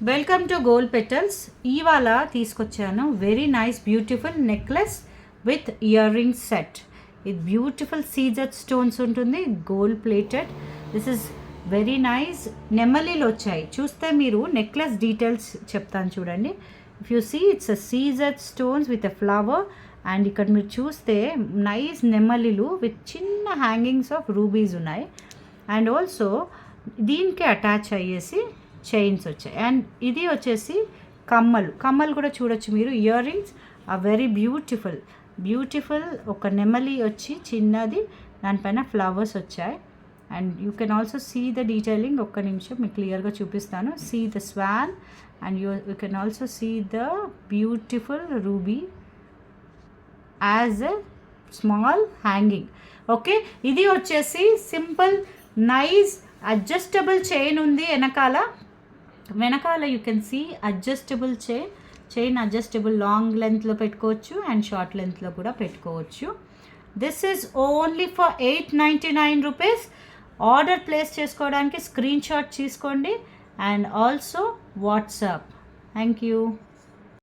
Welcome to gold petals. ఇవాళ తీసుకొచ్చాను very nice beautiful necklace with earring set. ఇది beautiful caesar stones ఉంటుంది, gold plated. This is very nice. నెమలీలు వచ్చాయి. చూస్తే మీరు నెక్లెస్ డీటెయిల్స్ చెప్తాను చూడండి. If you see it's a caesar stones with a flower. And ఇక్కడ మీరు చూస్తే నైస్ నెమలీలు విత్ చిన్న హ్యాంగింగ్స్ ఆఫ్ రూబీస్ ఉన్నాయి. అండ్ ఆల్సో దీనికి అటాచ్ అయ్యేసి చైన్స్ వచ్చాయి. అండ్ ఇది వచ్చేసి కమ్మలు కూడా చూడొచ్చు మీరు. Earrings are very beautiful. ఒక నెమలి వచ్చి చిన్నది, దానిపైన ఫ్లవర్స్ వచ్చాయి. And you can also see the detailing. ఒక్క నిమిషం మీకు క్లియర్గా చూపిస్తాను. See the swan and you can also see the beautiful ruby as a small hanging. Okay, ఇది వచ్చేసి సింపుల్ నైస్ అడ్జస్టబుల్ చైన్ ఉంది వెనకాల you can see adjustable chain adjustable long లెంత్లో పెట్టుకోవచ్చు అండ్ షార్ట్ లెంత్లో కూడా పెట్టుకోవచ్చు. This is only for 899 rupees. Order place చేసుకోవడానికి స్క్రీన్ షాట్ తీసుకోండి and also WhatsApp. Thank you.